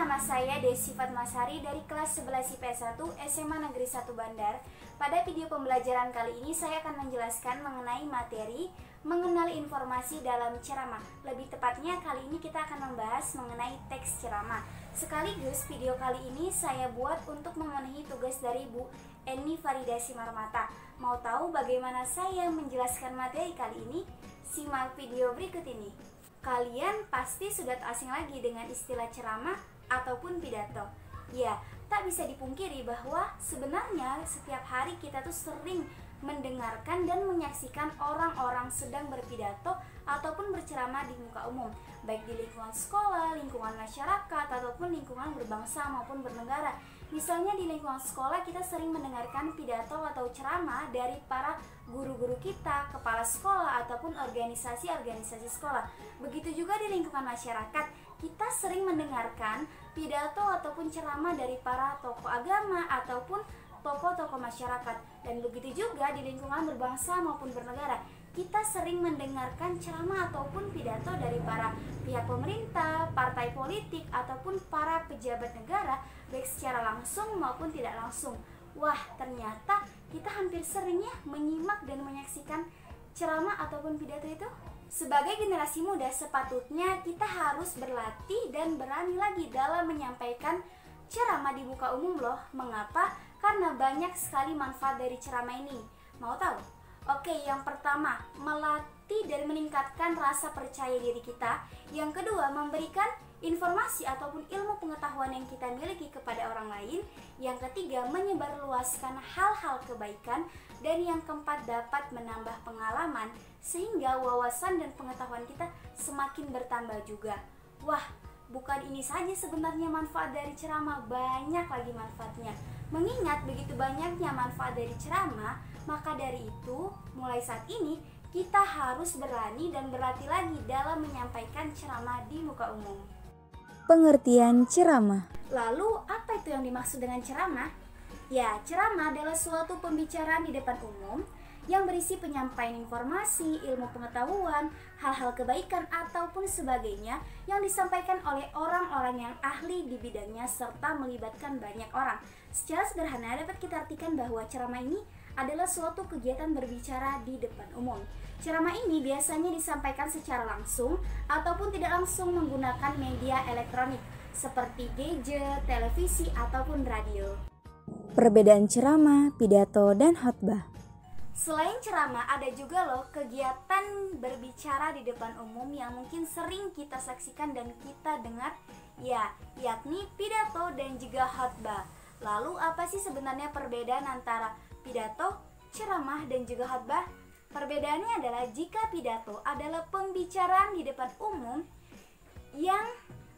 nama saya Desi Fatmasari dari kelas 11 IPS 1 SMA Negeri 1 Bandar. Pada video pembelajaran kali ini saya akan menjelaskan mengenai materi mengenal informasi dalam ceramah. Lebih tepatnya kali ini kita akan membahas mengenai teks ceramah. Sekaligus video kali ini saya buat untuk memenuhi tugas dari Bu Eni Farida Simarmata. Mau tahu bagaimana saya menjelaskan materi kali ini? Simak video berikut ini. Kalian pasti sudah tak asing lagi dengan istilah ceramah ataupun pidato. Ya, tak bisa dipungkiri bahwa sebenarnya setiap hari kita tuh sering mendengarkan dan menyaksikan orang-orang sedang berpidato ataupun berceramah di muka umum, baik di lingkungan sekolah, lingkungan masyarakat, ataupun lingkungan berbangsa maupun bernegara. Misalnya di lingkungan sekolah kita sering mendengarkan pidato atau ceramah dari para guru-guru kita, kepala sekolah, ataupun organisasi-organisasi sekolah. Begitu juga di lingkungan masyarakat, kita sering mendengarkan pidato ataupun ceramah dari para tokoh agama ataupun tokoh-tokoh masyarakat. Dan begitu juga di lingkungan berbangsa maupun bernegara, kita sering mendengarkan ceramah ataupun pidato dari para pihak pemerintah, partai politik, ataupun para pejabat negara, baik secara langsung maupun tidak langsung. Wah, ternyata kita hampir sering ya menyimak dan menyaksikan ceramah ataupun pidato itu. Sebagai generasi muda, sepatutnya kita harus berlatih dan berani lagi dalam menyampaikan ceramah di muka umum loh. Mengapa? Karena banyak sekali manfaat dari ceramah ini. Mau tahu? Oke, yang pertama, melatih dan meningkatkan rasa percaya diri kita. Yang kedua, memberikan informasi ataupun ilmu pengetahuan yang kita miliki kepada orang lain. Yang ketiga, menyebarluaskan hal-hal kebaikan. Dan yang keempat, dapat menambah pengalaman sehingga wawasan dan pengetahuan kita semakin bertambah juga. Wah, bukan ini saja sebenarnya manfaat dari ceramah, banyak lagi manfaatnya. Mengingat begitu banyaknya manfaat dari ceramah, maka dari itu mulai saat ini kita harus berani dan berlatih lagi dalam menyampaikan ceramah di muka umum. Pengertian ceramah. Lalu apa itu yang dimaksud dengan ceramah? Ya, ceramah adalah suatu pembicaraan di depan umum yang berisi penyampaian informasi, ilmu pengetahuan, hal-hal kebaikan ataupun sebagainya yang disampaikan oleh orang-orang yang ahli di bidangnya serta melibatkan banyak orang. Secara sederhana dapat kita artikan bahwa ceramah ini adalah suatu kegiatan berbicara di depan umum. Ceramah ini biasanya disampaikan secara langsung ataupun tidak langsung menggunakan media elektronik seperti gadget, televisi, ataupun radio. Perbedaan ceramah, pidato, dan khotbah. Selain ceramah, ada juga loh kegiatan berbicara di depan umum yang mungkin sering kita saksikan dan kita dengar, ya, yakni pidato dan juga khotbah. Lalu apa sih sebenarnya perbedaan antara pidato, ceramah, dan juga khotbah? Perbedaannya adalah jika pidato adalah pembicaraan di depan umum yang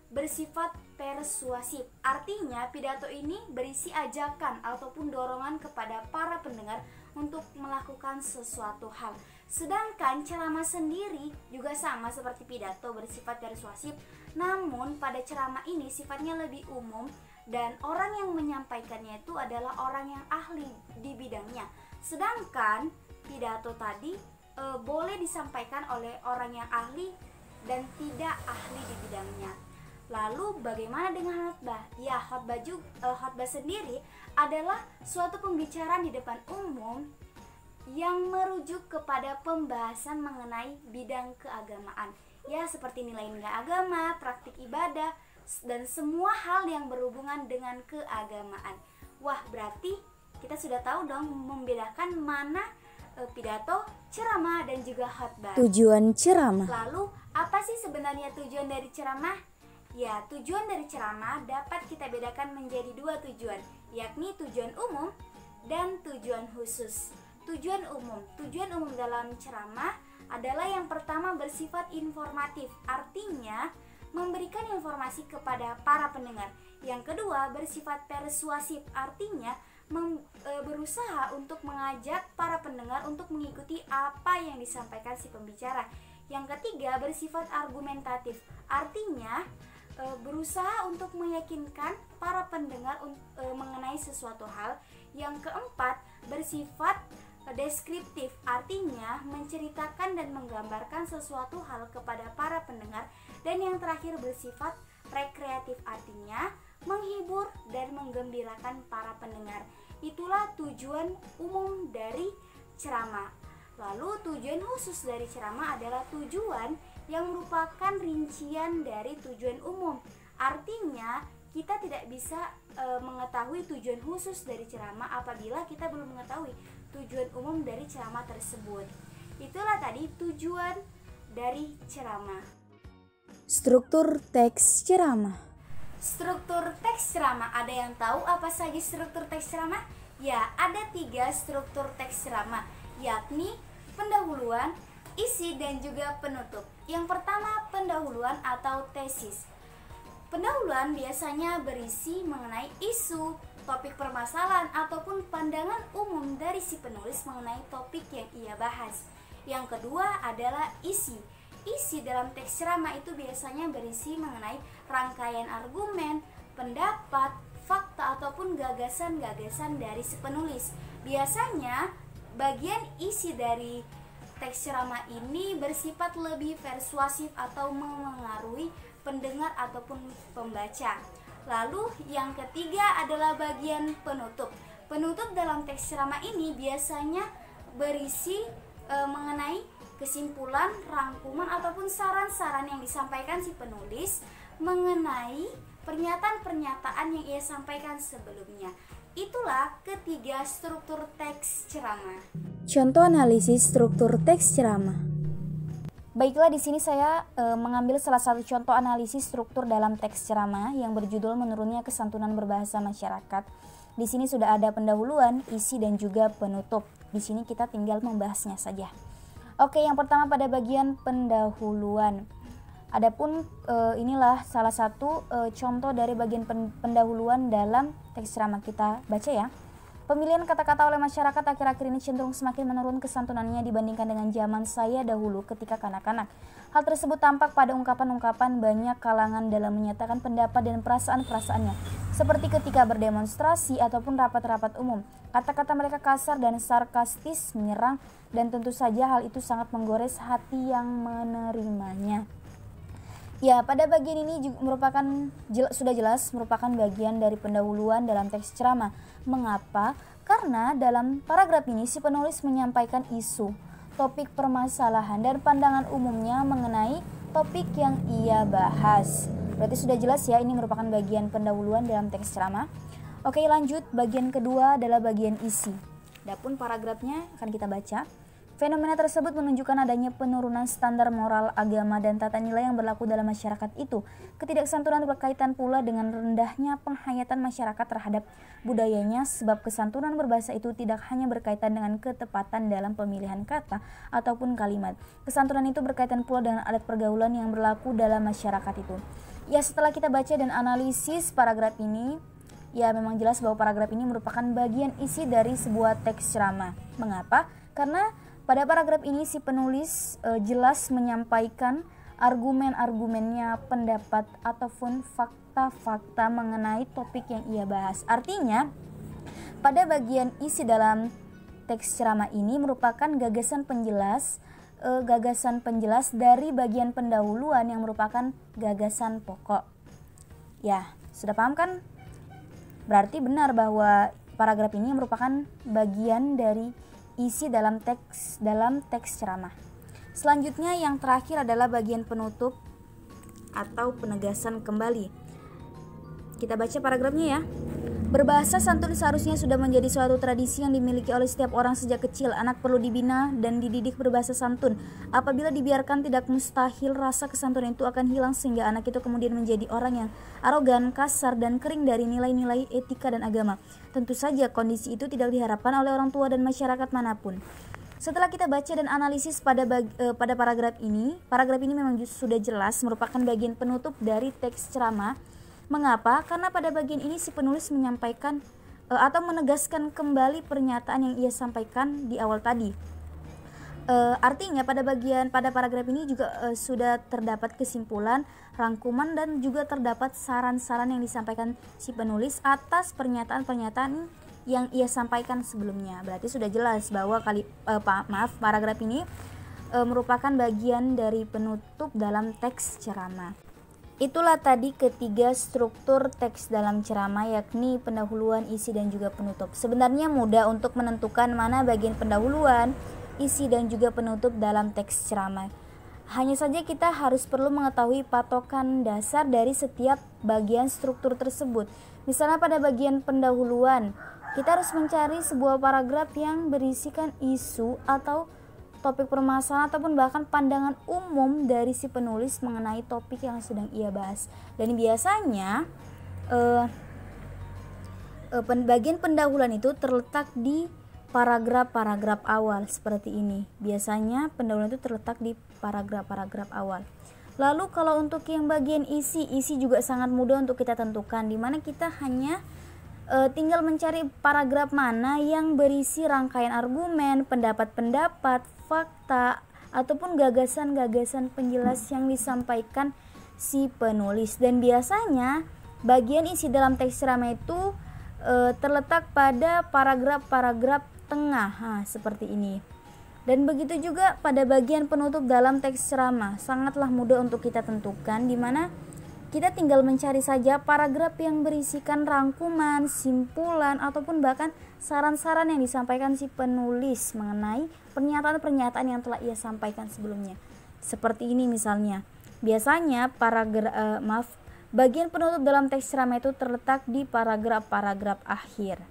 bersifat persuasif. Artinya pidato ini berisi ajakan ataupun dorongan kepada para pendengar untuk melakukan sesuatu hal. Sedangkan ceramah sendiri juga sama seperti pidato, bersifat persuasif. Namun pada ceramah ini sifatnya lebih umum dan orang yang menyampaikannya itu adalah orang yang ahli di bidangnya. Sedangkan pidato tadi boleh disampaikan oleh orang yang ahli dan tidak ahli di bidangnya. Lalu bagaimana dengan khotbah? Ya, khotbah sendiri adalah suatu pembicaraan di depan umum yang merujuk kepada pembahasan mengenai bidang keagamaan. Ya, seperti nilai-nilai agama, praktik ibadah, dan semua hal yang berhubungan dengan keagamaan. Wah, berarti kita sudah tahu dong membedakan mana pidato, ceramah, dan juga khotbah. Tujuan ceramah. Lalu, apa sih sebenarnya tujuan dari ceramah? Ya, tujuan dari ceramah dapat kita bedakan menjadi dua tujuan, yakni tujuan umum dan tujuan khusus. Tujuan umum dalam ceramah adalah yang pertama bersifat informatif, artinya memberikan informasi kepada para pendengar. Yang kedua bersifat persuasif, artinya berusaha untuk mengajak para pendengar untuk mengikuti apa yang disampaikan si pembicara. Yang ketiga bersifat argumentatif, artinya berusaha untuk meyakinkan para pendengar mengenai sesuatu hal. Yang keempat bersifat deskriptif, artinya menceritakan dan menggambarkan sesuatu hal kepada para pendengar. Dan yang terakhir bersifat Rekreatif artinya menghibur dan menggembirakan para pendengar. Itulah tujuan umum dari ceramah. Lalu tujuan khusus dari ceramah adalah tujuan yang merupakan rincian dari tujuan umum. Artinya kita tidak bisa mengetahui tujuan khusus dari ceramah apabila kita belum mengetahui tujuan umum dari ceramah tersebut. Itulah tadi tujuan dari ceramah. Struktur teks ceramah. Struktur teks ceramah, ada yang tahu apa saja struktur teks ceramah? Ya, ada 3 struktur teks ceramah, yakni pendahuluan, isi, dan juga penutup. Yang pertama, pendahuluan atau tesis. Pendahuluan biasanya berisi mengenai isu, topik permasalahan, ataupun pandangan umum dari si penulis mengenai topik yang ia bahas. Yang kedua adalah isi. Isi dalam teks ceramah itu biasanya berisi mengenai rangkaian argumen, pendapat, fakta, ataupun gagasan-gagasan dari si penulis. Biasanya bagian isi dari teks ceramah ini bersifat lebih persuasif atau memengaruhi pendengar ataupun pembaca. Lalu yang ketiga adalah bagian penutup. Penutup dalam teks ceramah ini biasanya berisi mengenai kesimpulan, rangkuman, ataupun saran-saran yang disampaikan si penulis mengenai pernyataan-pernyataan yang ia sampaikan sebelumnya. Itulah ketiga struktur teks ceramah. Contoh analisis struktur teks ceramah. Baiklah, di sini saya mengambil salah satu contoh analisis struktur dalam teks ceramah yang berjudul menurunnya kesantunan berbahasa masyarakat. Di sini sudah ada pendahuluan, isi, dan juga penutup. Di sini kita tinggal membahasnya saja. Oke, yang pertama pada bagian pendahuluan. Adapun inilah salah satu contoh dari bagian pendahuluan dalam teks ceramah. Kita baca ya. Pemilihan kata-kata oleh masyarakat akhir-akhir ini cenderung semakin menurun kesantunannya dibandingkan dengan zaman saya dahulu ketika kanak-kanak. Hal tersebut tampak pada ungkapan-ungkapan banyak kalangan dalam menyatakan pendapat dan perasaan-perasaannya. Seperti ketika berdemonstrasi ataupun rapat-rapat umum. Kata-kata mereka kasar dan sarkastis, menyerang, dan tentu saja hal itu sangat menggores hati yang menerimanya. Ya, pada bagian ini juga sudah jelas merupakan bagian dari pendahuluan dalam teks ceramah. Mengapa? Karena dalam paragraf ini si penulis menyampaikan isu, topik permasalahan, dan pandangan umumnya mengenai topik yang ia bahas. Berarti sudah jelas ya, ini merupakan bagian pendahuluan dalam teks ceramah. Oke, lanjut. Bagian kedua adalah bagian isi. Adapun paragrafnya akan kita baca. Fenomena tersebut menunjukkan adanya penurunan standar moral, agama, dan tata nilai yang berlaku dalam masyarakat itu. Ketidaksantunan berkaitan pula dengan rendahnya penghayatan masyarakat terhadap budayanya, sebab kesantunan berbahasa itu tidak hanya berkaitan dengan ketepatan dalam pemilihan kata ataupun kalimat. Kesantunan itu berkaitan pula dengan adat pergaulan yang berlaku dalam masyarakat itu. Ya, setelah kita baca dan analisis paragraf ini, ya memang jelas bahwa paragraf ini merupakan bagian isi dari sebuah teks ceramah. Mengapa? Karena pada paragraf ini si penulis jelas menyampaikan argumen-argumennya, pendapat ataupun fakta-fakta mengenai topik yang ia bahas. Artinya, pada bagian isi dalam teks ceramah ini merupakan gagasan penjelas dari bagian pendahuluan yang merupakan gagasan pokok. Ya, sudah paham kan? Berarti benar bahwa paragraf ini merupakan bagian dari isi dalam teks ceramah. Selanjutnya yang terakhir adalah bagian penutup atau penegasan kembali. Kita baca paragrafnya ya. Berbahasa santun seharusnya sudah menjadi suatu tradisi yang dimiliki oleh setiap orang sejak kecil. Anak perlu dibina dan dididik berbahasa santun. Apabila dibiarkan, tidak mustahil rasa kesantunan itu akan hilang sehingga anak itu kemudian menjadi orang yang arogan, kasar, dan kering dari nilai-nilai etika dan agama. Tentu saja kondisi itu tidak diharapkan oleh orang tua dan masyarakat manapun. Setelah kita baca dan analisis pada paragraf ini memang sudah jelas merupakan bagian penutup dari teks ceramah. Mengapa? Karena pada bagian ini si penulis menyampaikan atau menegaskan kembali pernyataan yang ia sampaikan di awal tadi. Artinya pada paragraf ini juga sudah terdapat kesimpulan, rangkuman, dan juga terdapat saran-saran yang disampaikan si penulis atas pernyataan-pernyataan yang ia sampaikan sebelumnya. Berarti sudah jelas bahwa paragraf ini merupakan bagian dari penutup dalam teks ceramah. Itulah tadi ketiga struktur teks dalam ceramah, yakni pendahuluan, isi, dan juga penutup. Sebenarnya mudah untuk menentukan mana bagian pendahuluan, isi, dan juga penutup dalam teks ceramah. Hanya saja kita harus perlu mengetahui patokan dasar dari setiap bagian struktur tersebut. Misalnya pada bagian pendahuluan, kita harus mencari sebuah paragraf yang berisikan isu atau topik permasalahan ataupun bahkan pandangan umum dari si penulis mengenai topik yang sedang ia bahas. Dan biasanya bagian pendahuluan itu terletak di paragraf-paragraf awal seperti ini. Biasanya pendahuluan itu terletak di paragraf-paragraf awal. Lalu kalau untuk yang bagian isi juga sangat mudah untuk kita tentukan, di mana kita hanya tinggal mencari paragraf mana yang berisi rangkaian argumen, pendapat-pendapat, fakta, ataupun gagasan-gagasan penjelas yang disampaikan si penulis. Dan biasanya bagian isi dalam teks ceramah itu terletak pada paragraf-paragraf tengah, seperti ini. Dan begitu juga pada bagian penutup dalam teks ceramah, sangatlah mudah untuk kita tentukan, di mana kita tinggal mencari saja paragraf yang berisikan rangkuman, simpulan, ataupun bahkan saran-saran yang disampaikan si penulis mengenai pernyataan-pernyataan yang telah ia sampaikan sebelumnya. Seperti ini misalnya. Biasanya bagian penutup dalam teks ceramah itu terletak di paragraf-paragraf akhir.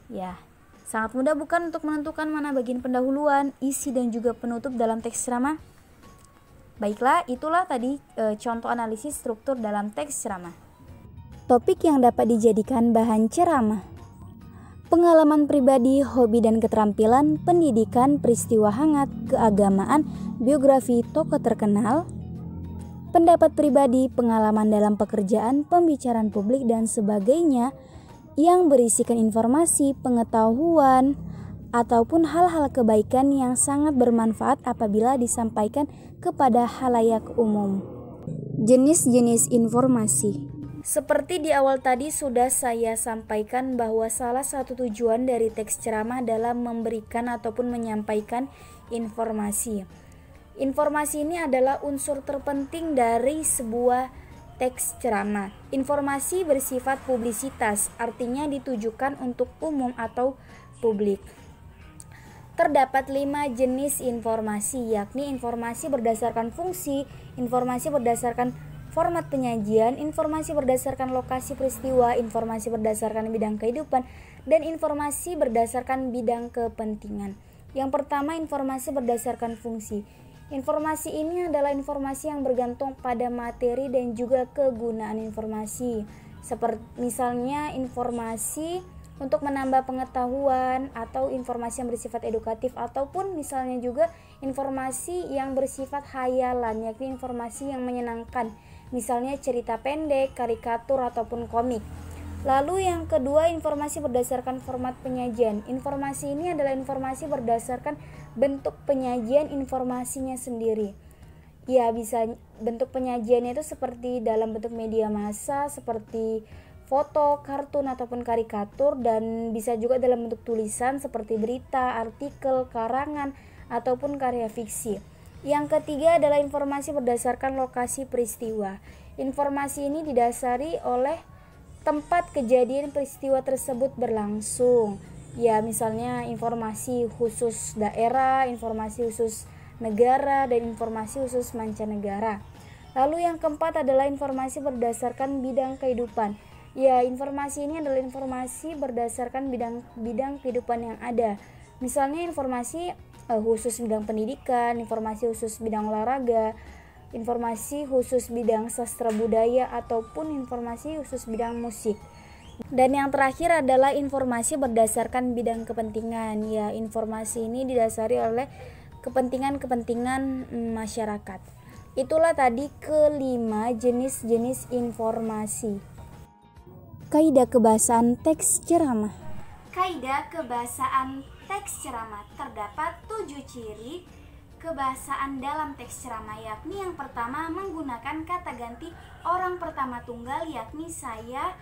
Ya, sangat mudah bukan untuk menentukan mana bagian pendahuluan, isi, dan juga penutup dalam teks ceramah? Baiklah, itulah tadi contoh analisis struktur dalam teks ceramah. Topik yang dapat dijadikan bahan ceramah: pengalaman pribadi, hobi dan keterampilan, pendidikan, peristiwa hangat, keagamaan, biografi tokoh terkenal, pendapat pribadi, pengalaman dalam pekerjaan, pembicaraan publik, dan sebagainya yang berisikan informasi, pengetahuan, ataupun hal-hal kebaikan yang sangat bermanfaat apabila disampaikan kepada halayak umum. Jenis-jenis informasi. Seperti di awal tadi sudah saya sampaikan bahwa salah satu tujuan dari teks ceramah adalah memberikan ataupun menyampaikan informasi. Informasi ini adalah unsur terpenting dari sebuah teks ceramah. Informasi bersifat publisitas, artinya ditujukan untuk umum atau publik. Terdapat 5 jenis informasi, yakni informasi berdasarkan fungsi, informasi berdasarkan format penyajian, informasi berdasarkan lokasi peristiwa, informasi berdasarkan bidang kehidupan, dan informasi berdasarkan bidang kepentingan. Yang pertama, informasi berdasarkan fungsi. Informasi ini adalah informasi yang bergantung pada materi dan juga kegunaan informasi. Seperti misalnya informasi untuk menambah pengetahuan atau informasi yang bersifat edukatif, ataupun misalnya juga informasi yang bersifat hayalan, yakni informasi yang menyenangkan, misalnya cerita pendek, karikatur, ataupun komik. Lalu yang kedua, informasi berdasarkan format penyajian. Informasi ini adalah informasi berdasarkan bentuk penyajian informasinya sendiri. Ya, bisa bentuk penyajiannya itu seperti dalam bentuk media massa, seperti foto, kartun, ataupun karikatur, dan bisa juga dalam bentuk tulisan seperti berita, artikel, karangan, ataupun karya fiksi. Yang ketiga adalah informasi berdasarkan lokasi peristiwa. Informasi ini didasari oleh tempat kejadian peristiwa tersebut berlangsung. Ya, misalnya informasi khusus daerah, informasi khusus negara, dan informasi khusus mancanegara. Lalu yang keempat adalah informasi berdasarkan bidang kehidupan. Ya, informasi ini adalah informasi berdasarkan bidang kehidupan yang ada. Misalnya informasi khusus bidang pendidikan, informasi khusus bidang olahraga, informasi khusus bidang sastra budaya, ataupun informasi khusus bidang musik. Dan yang terakhir adalah informasi berdasarkan bidang kepentingan. Ya, informasi ini didasari oleh kepentingan-kepentingan masyarakat. Itulah tadi kelima jenis-jenis informasi. Kaidah kebahasaan teks ceramah. Kaidah kebahasaan teks ceramah. Terdapat 7 ciri kebahasaan dalam teks ceramah, yakni yang pertama menggunakan kata ganti orang pertama tunggal, yakni saya,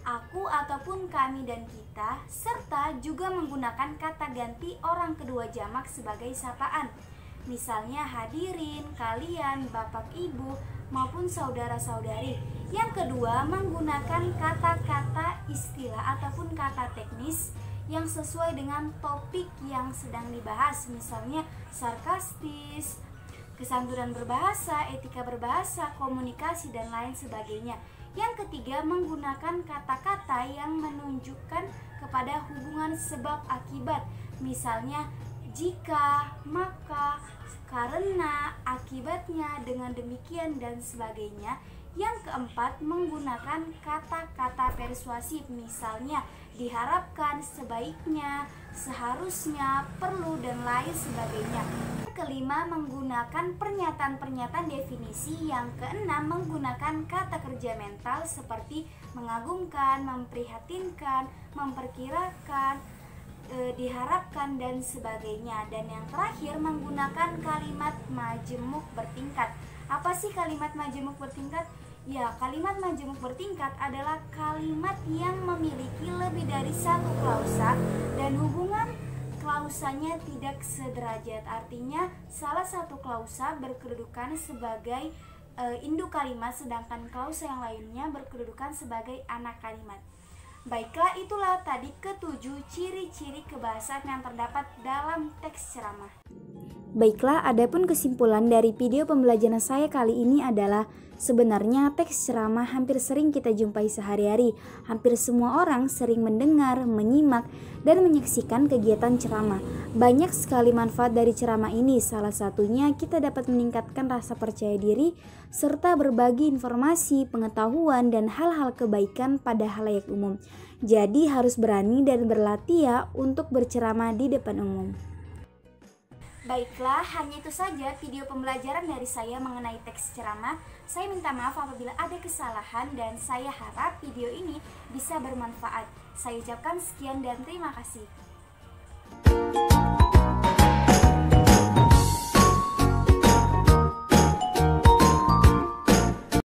aku, ataupun kami dan kita, serta juga menggunakan kata ganti orang kedua jamak sebagai sapaan. Misalnya hadirin, kalian, bapak, ibu, maupun saudara-saudari. Yang kedua, menggunakan kata-kata istilah ataupun kata teknis yang sesuai dengan topik yang sedang dibahas, misalnya sarkastis, kesantunan berbahasa, etika berbahasa, komunikasi, dan lain sebagainya. Yang ketiga, menggunakan kata-kata yang menunjukkan kepada hubungan sebab akibat, misalnya jika, maka, karena, akibatnya, dengan demikian, dan sebagainya. Yang keempat, menggunakan kata-kata persuasif, misalnya diharapkan, sebaiknya, seharusnya, perlu, dan lain sebagainya. Yang kelima, menggunakan pernyataan-pernyataan definisi. Yang keenam, menggunakan kata kerja mental seperti mengagumkan, memprihatinkan, memperkirakan, diharapkan, dan sebagainya. Dan yang terakhir, menggunakan kalimat majemuk bertingkat. Apa sih kalimat majemuk bertingkat? Ya, kalimat majemuk bertingkat adalah kalimat yang memiliki lebih dari satu klausa dan hubungan klausanya tidak sederajat. Artinya salah satu klausa berkedudukan sebagai induk kalimat, sedangkan klausa yang lainnya berkedudukan sebagai anak kalimat. Baiklah, itulah tadi ketujuh ciri-ciri kebahasaan yang terdapat dalam teks ceramah. Baiklah, adapun kesimpulan dari video pembelajaran saya kali ini adalah sebenarnya teks ceramah hampir sering kita jumpai sehari-hari. Hampir semua orang sering mendengar, menyimak, dan menyaksikan kegiatan ceramah. Banyak sekali manfaat dari ceramah ini. Salah satunya kita dapat meningkatkan rasa percaya diri serta berbagi informasi, pengetahuan, dan hal-hal kebaikan pada halayak umum. Jadi harus berani dan berlatih ya untuk berceramah di depan umum. Baiklah, hanya itu saja video pembelajaran dari saya mengenai teks ceramah. Saya minta maaf apabila ada kesalahan dan saya harap video ini bisa bermanfaat. Saya ucapkan sekian dan terima kasih.